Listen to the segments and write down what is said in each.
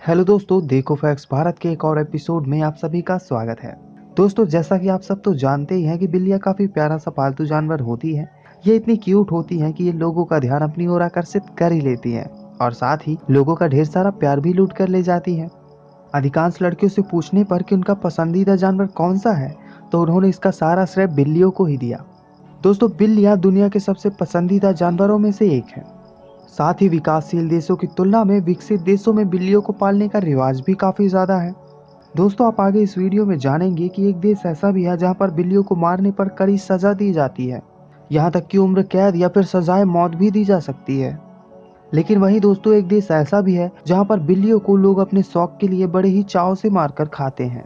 Hello दोस्तों, देखो facts Bharat के एक और एपिसोड में आप सभी का स्वागत है। दोस्तों, जैसा कि आप सब तो जानते ही हैं कि बिल्लियाँ काफी प्यारा सा पालतू जानवर होती हैं। ये इतनी क्यूट होती हैं कि ये लोगों का ध्यान अपनी ओर आकर्षित कर ही लेती हैं और साथ ही लोगों का ढेर सारा प्यार भी लूट कर ले जाती हैं। अधिकांश लड़कियों से पूछने पर कि उनका पसंदीदा जानवर कौन सा है, तो उन्होंने इसका सारा श्रेय बिल्लियों को ही दिया। दोस्तों, बिल्लियाँ दुनिया के सबसे पसंदीदा जानवरों में से एक है। साथ ही विकासशील देशों की तुलना में विकसित देशों में बिल्लियों को पालने का रिवाज भी काफी ज्यादा है। दोस्तों, आप आगे इस वीडियो में जानेंगे कि एक देश ऐसा भी है जहां पर बिल्लियों को मारने पर कड़ी सजा दी जाती है। यहाँ तक कि उम्र कैद या फिर सजाए मौत भी दी जा सकती है। लेकिन वही दोस्तों, एक देश ऐसा भी है जहाँ पर बिल्लियों को लोग अपने शौक के लिए बड़े ही चाव से मारकर खाते हैं।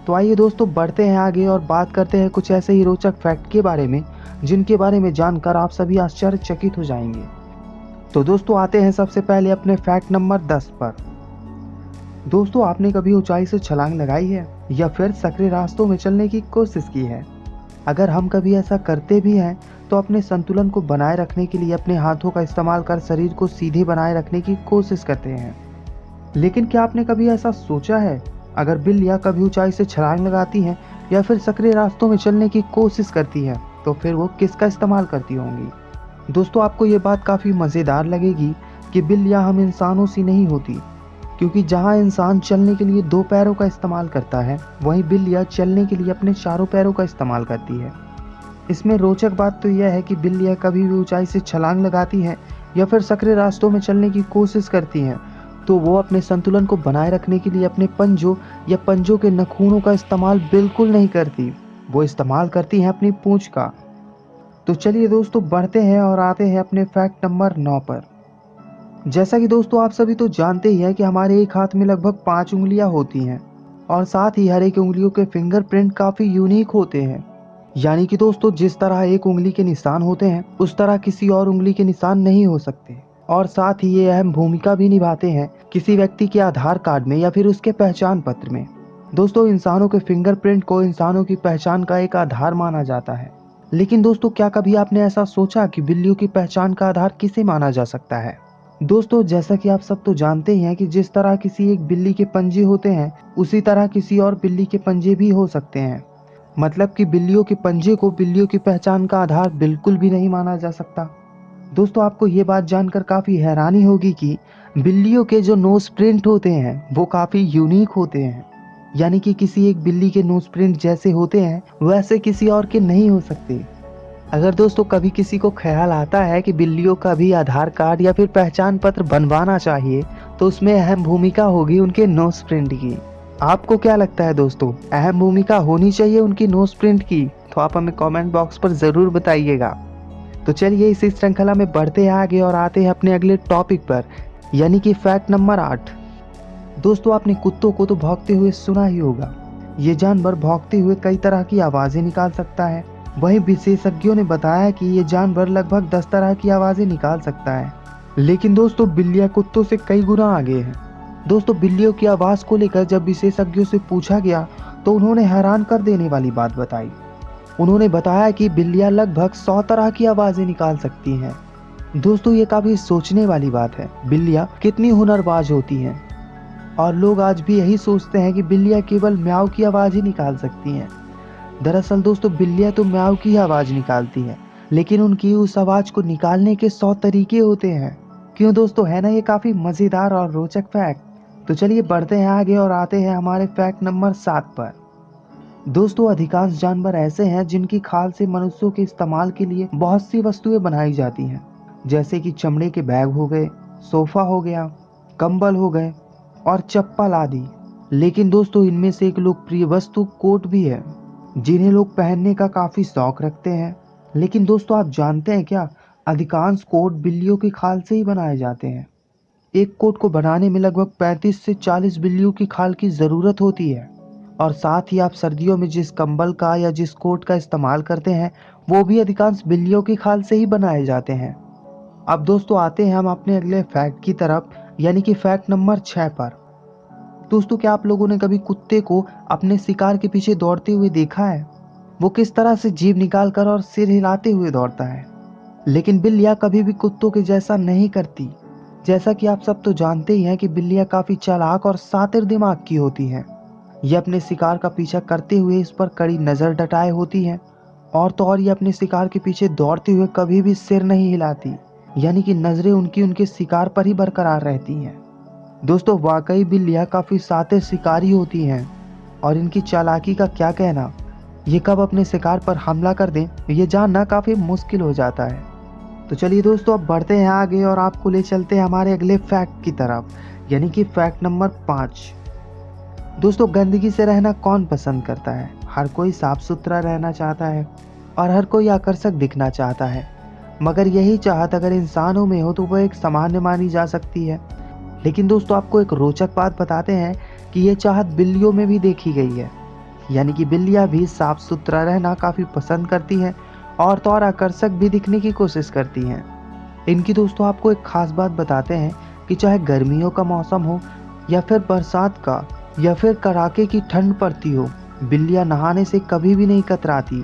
तो आइए दोस्तों, बढ़ते हैं आगे और बात करते हैं कुछ ऐसे ही रोचक फैक्ट के बारे में जिनके बारे में जानकर आप सभी आश्चर्यचकित हो जाएंगे। तो दोस्तों, आते हैं सबसे पहले अपने फैक्ट नंबर 10 पर। दोस्तों, आपने कभी ऊंचाई से छलांग लगाई है या फिर सकरे रास्तों में चलने की कोशिश की है? अगर हम कभी ऐसा करते भी हैं तो अपने संतुलन को बनाए रखने के लिए अपने हाथों का इस्तेमाल कर शरीर को सीधे बनाए रखने की कोशिश करते हैं। लेकिन क्या आपने कभी ऐसा सोचा है, अगर बिल्लियाँ कभी ऊंचाई से छलांग लगाती हैं या फिर सकरे रास्तों में चलने की कोशिश करती हैं तो फिर वो किसका इस्तेमाल करती होंगी? दोस्तों, आपको ये बात काफ़ी मज़ेदार लगेगी कि बिल्लियाँ हम इंसानों सी नहीं होती, क्योंकि जहाँ इंसान चलने के लिए दो पैरों का इस्तेमाल करता है, वहीं बिल्लियाँ चलने के लिए अपने चारों पैरों का इस्तेमाल करती है। इसमें रोचक बात तो यह है कि बिल्लियाँ कभी भी ऊंचाई से छलांग लगाती हैं या फिर सकरे रास्तों में चलने की कोशिश करती हैं तो वो अपने संतुलन को बनाए रखने के लिए अपने पंजों या पंजों के नखूनों का इस्तेमाल बिल्कुल नहीं करती। वो इस्तेमाल करती हैं अपनी पूंछ का। तो चलिए दोस्तों, बढ़ते हैं और आते हैं अपने फैक्ट नंबर 9 पर। जैसा कि दोस्तों आप सभी तो जानते ही हैं कि हमारे एक हाथ में लगभग 5 उंगलियां होती हैं और साथ ही हर एक उंगलियों के फिंगरप्रिंट काफी यूनिक होते हैं। यानी कि दोस्तों, जिस तरह एक उंगली के निशान होते हैं उस तरह किसी और उंगली के निशान नहीं हो सकते। और साथ ही ये अहम भूमिका भी निभाते हैं किसी व्यक्ति के आधार कार्ड में या फिर उसके पहचान पत्र में। दोस्तों, इंसानों के फिंगरप्रिंट को इंसानों की पहचान का एक आधार माना जाता है। लेकिन दोस्तों, क्या कभी आपने ऐसा सोचा कि बिल्लियों की पहचान का आधार किसे माना जा सकता है? दोस्तों, जैसा कि आप सब तो जानते ही हैं कि जिस तरह किसी एक बिल्ली के पंजे होते हैं उसी तरह किसी और बिल्ली के पंजे भी हो सकते हैं। मतलब कि बिल्लियों के पंजे को बिल्लियों की पहचान का आधार बिल्कुल भी नहीं माना जा सकता। दोस्तों, आपको ये बात जानकर काफी हैरानी होगी कि बिल्लियों के जो नोज प्रिंट होते हैं वो काफी यूनिक होते हैं। यानी कि किसी एक बिल्ली के नोज प्रिंट जैसे होते हैं वैसे किसी और के नहीं हो सकते। अगर दोस्तों कभी किसी को ख्याल आता है कि बिल्लियों का भी आधार कार्ड या फिर पहचान पत्र बनवाना चाहिए तो उसमें अहम भूमिका होगी उनके नोज प्रिंट की। आपको क्या लगता है दोस्तों, अहम भूमिका होनी चाहिए उनकी नोज प्रिंट की? तो आप हमें कमेंट बॉक्स पर जरूर बताइएगा। तो चलिए इसी श्रृंखला में बढ़ते हैं आगे और आते हैं अपने अगले टॉपिक पर, यानी कि फैक्ट नंबर 8। दोस्तों, आपने कुत्तों को तो भौंकते हुए सुना ही होगा। ये जानवर भौंकते हुए कई तरह की आवाजें निकाल सकता है। वहीं विशेषज्ञों ने बताया कि ये जानवर लगभग 10 तरह की आवाजें निकाल सकता है। लेकिन दोस्तों, बिल्लियां कुत्तों से कई गुना आगे हैं। दोस्तों, बिल्लियों की आवाज को लेकर जब विशेषज्ञों से पूछा गया तो उन्होंने हैरान कर देने वाली बात बताई। उन्होंने बताया कि बिल्लियां लगभग 100 तरह की आवाजें निकाल सकती हैं। दोस्तों, ये काफी सोचने वाली बात है, बिल्लियां कितनी हुनरबाज होती हैं। और लोग आज भी यही सोचते हैं कि बिल्लियां केवल म्याऊ की आवाज ही निकाल सकती हैं। दरअसल दोस्तों, बिल्लियां तो म्याऊ की आवाज निकालती हैं, लेकिन उनकी उस आवाज को निकालने के 100 तरीके होते हैं। क्यों दोस्तों, है ना ये काफी मजेदार और रोचक फैक्ट? तो चलिए बढ़ते हैं आगे और आते हैं हमारे फैक्ट नंबर 7 पर। दोस्तों, अधिकांश जानवर ऐसे हैं जिनकी खाल से मनुष्यों के इस्तेमाल के लिए बहुत सी वस्तुएं बनाई जाती हैं, जैसे कि चमड़े के बैग हो गए, सोफा हो गया, कंबल हो गए और चप्पल आदि। लेकिन दोस्तों, इनमें से एक लोकप्रिय वस्तु कोट भी है, जिन्हें लोग पहनने का काफी शौक रखते हैं। लेकिन दोस्तों, आप जानते हैं क्या, अधिकांश कोट बिल्लियों की खाल से ही बनाए जाते हैं। एक कोट को बनाने में लगभग 35 से 40 बिल्लियों की खाल की जरूरत होती है। और साथ ही आप सर्दियों में जिस कंबल का या जिस कोट का इस्तेमाल करते हैं वो भी अधिकांश बिल्लियों की खाल से ही बनाए जाते हैं। अब दोस्तों, आते हैं हम अपने अगले फैक्ट की तरफ, यानी कि फैक्ट नंबर 6 पर। दोस्तों, क्या आप लोगों ने कभी कुत्ते को अपने शिकार के पीछे दौड़ते हुए देखा है? वो किस तरह से जीभ निकाल कर और सिर हिलाते हुए दौड़ता है। लेकिन बिल्लियां कभी भी कुत्तों के जैसा नहीं करती। जैसा कि आप सब तो जानते ही हैं कि बिल्लियां काफी चालाक और शातिर दिमाग की होती हैं। ये अपने शिकार का पीछा करते हुए इस पर कड़ी नजर डटाए होती हैं और तो और ये अपने शिकार के पीछे दौड़ते हुए कभी भी सिर नहीं हिलाती, यानी कि नजरें उनकी उनके शिकार पर ही बरकरार रहती हैं। दोस्तों वाकई बिल्लियां काफी शातिर शिकारी होती हैं और इनकी चालाकी का क्या कहना। ये कब अपने शिकार पर हमला कर दें ये जानना काफी मुश्किल हो जाता है। तो चलिए दोस्तों अब बढ़ते हैं आगे और आपको ले चलते हैं हमारे अगले फैक्ट की तरफ, यानी कि फैक्ट नंबर 5। दोस्तों गंदगी से रहना कौन पसंद करता है? हर कोई साफ सुथरा रहना चाहता है और हर कोई आकर्षक दिखना चाहता है, मगर यही चाहत अगर इंसानों में हो तो वह एक सामान्य मानी जा सकती है। लेकिन दोस्तों आपको एक रोचक बात बताते हैं कि ये चाहत बिल्लियों में भी देखी गई है, यानी कि बिल्लियां भी साफ सुथरा रहना काफी पसंद करती हैं और तो और आकर्षक भी दिखने की कोशिश करती हैं। इनकी दोस्तों आपको एक खास बात बताते हैं कि चाहे गर्मियों का मौसम हो या फिर बरसात का या फिर कड़ाके की ठंड पड़ती हो, बिल्लियां नहाने से कभी भी नहीं कतराती।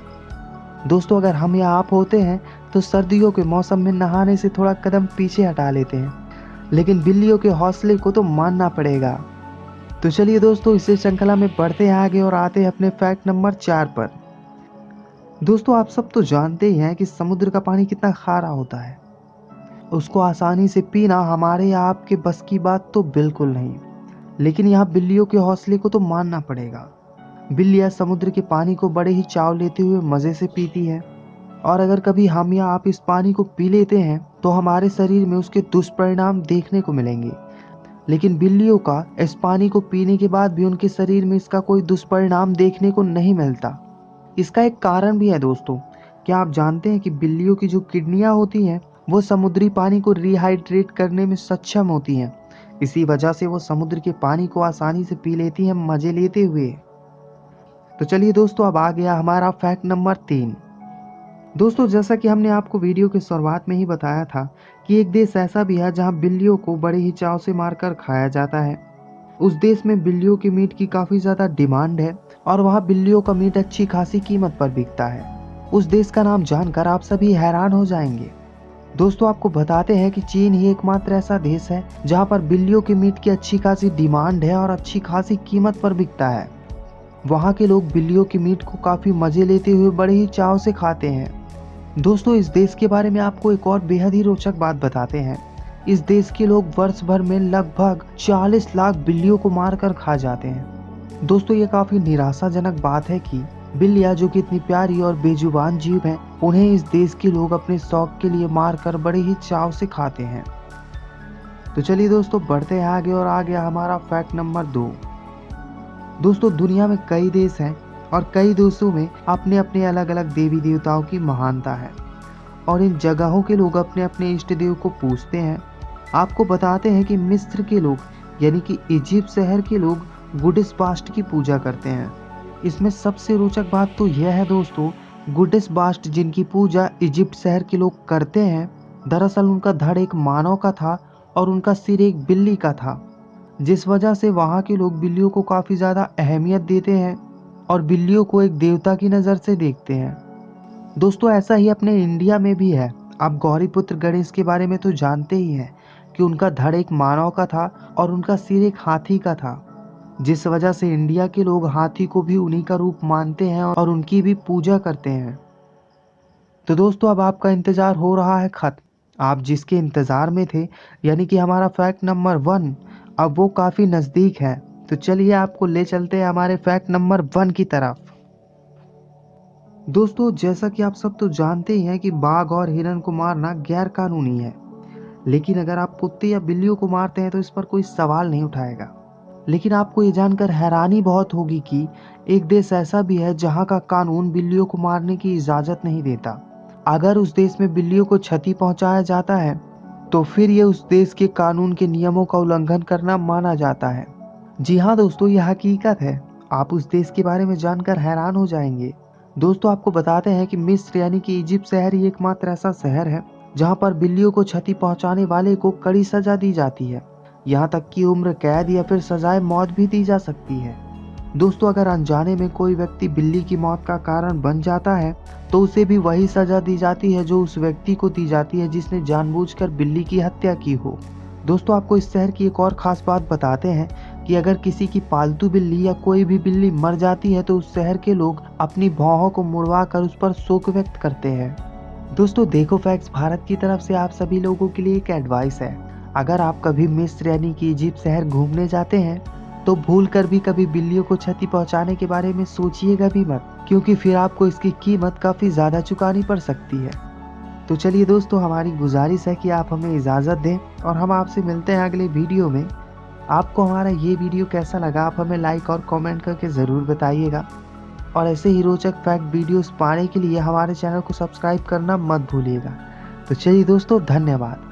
दोस्तों अगर हम या आप होते हैं तो सर्दियों के मौसम में नहाने से थोड़ा कदम पीछे हटा लेते हैं, लेकिन बिल्लियों के हौसले को तो मानना पड़ेगा। तो चलिए दोस्तों इस श्रृंखला में बढ़ते हैं आगे और आते हैं अपने फैक्ट नंबर 4 पर। दोस्तों आप सब तो जानते ही हैं कि समुद्र का पानी कितना खारा होता है। उसको आसानी से पीना हमारे या आपके बस की बात तो बिल्कुल नहीं, लेकिन यहाँ बिल्लियों के हौसले को तो मानना पड़ेगा। बिल्लियाँ समुद्र के पानी को बड़े ही चाव लेते हुए मज़े से पीती हैं और अगर कभी हम या आप इस पानी को पी लेते हैं तो हमारे शरीर में उसके दुष्परिणाम देखने को मिलेंगे। लेकिन बिल्लियों का इस पानी को पीने के बाद भी उनके शरीर में इसका कोई दुष्परिणाम देखने को नहीं मिलता। इसका एक कारण भी है दोस्तों। क्या आप जानते हैं कि बिल्लियों की जो किडनियां होती हैं वो समुद्री पानी को रिहाइड्रेट करने में सक्षम होती हैं। इसी वजह से वो समुद्र के पानी को आसानी से पी लेती हैं मजे लेते हुए। तो चलिए दोस्तों अब आ गया हमारा फैक्ट नंबर 3। दोस्तों जैसा कि हमने आपको वीडियो के शुरुआत में ही बताया था कि एक देश ऐसा भी है जहां बिल्लियों को बड़े ही चाव से मारकर खाया जाता है। उस देश में बिल्लियों के मीट की काफी ज्यादा डिमांड है और वहाँ बिल्लियों का मीट अच्छी खासी कीमत पर बिकता है। उस देश का नाम जानकर आप सभी हैरान हो जाएंगे। दोस्तों आपको बताते हैं कि चीन ही एकमात्र ऐसा देश है जहाँ पर बिल्लियों के मीट की अच्छी खासी डिमांड है और अच्छी खासी कीमत पर बिकता है। वहाँ के लोग बिल्लियों के मीट को काफी मजे लेते हुए बड़े ही चाव से खाते हैं। दोस्तों इस देश के बारे में आपको एक और बेहद ही रोचक बात बताते हैं। इस देश के लोग वर्ष भर में लगभग 40 लाख बिल्लियों को मारकर खा जाते हैं। दोस्तों ये काफी निराशाजनक बात है कि बिल्लियां जो कि इतनी प्यारी और बेजुबान जीव हैं, उन्हें इस देश के लोग अपने शौक के लिए मारकर बड़े ही चाव से खाते हैं। तो चलिए दोस्तों बढ़ते हैं आगे और आ गया हमारा फैक्ट नंबर 2। दोस्तों दुनिया में कई देश हैं और कई देशों में अपने अपने अलग अलग देवी देवताओं की महानता है और इन जगहों के लोग अपने अपने इष्ट देव को पूजते हैं। आपको बताते हैं कि मिस्र के लोग यानी कि इजिप्ट शहर के लोग गुडिस बास्ट की पूजा करते हैं। इसमें सबसे रोचक बात तो यह है दोस्तों, गुडिस बास्ट जिनकी पूजा इजिप्ट शहर के लोग करते हैं, दरअसल उनका धड़ एक मानव का था और उनका सिर एक बिल्ली का था, जिस वजह से वहाँ के लोग बिल्लियों को काफ़ी ज़्यादा अहमियत देते हैं और बिल्लियों को एक देवता की नज़र से देखते हैं। दोस्तों ऐसा ही अपने इंडिया में भी है। आप गौरीपुत्र गणेश के बारे में तो जानते ही हैं कि उनका धड़ एक मानव का था और उनका सिर एक हाथी का था, जिस वजह से इंडिया के लोग हाथी को भी उन्हीं का रूप मानते हैं और उनकी भी पूजा करते हैं। तो दोस्तों अब आपका इंतजार हो रहा है खत्म। आप जिसके इंतजार में थे यानी कि हमारा फैक्ट नंबर 1 अब वो काफी नजदीक है। तो चलिए आपको ले चलते हैं हमारे फैक्ट नंबर 1 की तरफ। दोस्तों जैसा कि आप सब तो जानते ही हैं कि बाघ और हिरन को मारना गैर कानूनी है, लेकिन अगर आप कुत्ते या बिल्लियों को मारते हैं तो इस पर कोई सवाल नहीं उठाएगा। लेकिन आपको ये जानकर हैरानी बहुत होगी कि एक देश ऐसा भी है जहां का कानून बिल्लियों को मारने की इजाजत नहीं देता। अगर उस देश में बिल्लियों को क्षति पहुंचाया जाता है तो फिर ये उस देश के कानून के नियमों का उल्लंघन करना माना जाता है। जी हाँ दोस्तों ये हकीकत है। आप उस देश के बारे में जानकर हैरान हो जाएंगे। दोस्तों आपको बताते हैं कि मिस्र यानी कि इजिप्ट शहर ही एकमात्र ऐसा शहर है जहां पर बिल्लियों को क्षति पहुंचाने वाले को कड़ी सजा दी जाती है। यहाँ तक कि उम्र कैद या फिर सजाए मौत भी दी जा सकती है। दोस्तों अगर अनजाने में कोई व्यक्ति बिल्ली की मौत का कारण बन जाता है तो उसे भी वही सजा दी जाती है जो उस व्यक्ति को दी जाती है जिसने जानबूझकर बिल्ली की हत्या की हो। दोस्तों आपको इस शहर की एक और ख़ास बात बताते हैं कि अगर किसी की पालतू बिल्ली या कोई भी बिल्ली मर जाती है तो उस शहर के लोग अपनी भौहों को मुड़वा कर उस पर शोक व्यक्त करते हैं। दोस्तों देखो फैक्ट्स भारत की तरफ से आप सभी लोगों के लिए एक एडवाइस है। अगर आप कभी मिस्र यानी कि इजिप्ट शहर घूमने जाते हैं तो भूल कर भी कभी बिल्लियों को क्षति पहुंचाने के बारे में सोचिएगा भी मत, क्योंकि फिर आपको इसकी कीमत काफ़ी ज़्यादा चुकानी पड़ सकती है। तो चलिए दोस्तों, हमारी गुजारिश है कि आप हमें इजाज़त दें और हम आपसे मिलते हैं अगले वीडियो में। आपको हमारा ये वीडियो कैसा लगा आप हमें लाइक और कमेंट करके ज़रूर बताइएगा, और ऐसे ही रोचक फैक्ट वीडियोस पाने के लिए हमारे चैनल को सब्सक्राइब करना मत भूलिएगा। तो चलिए दोस्तों, धन्यवाद।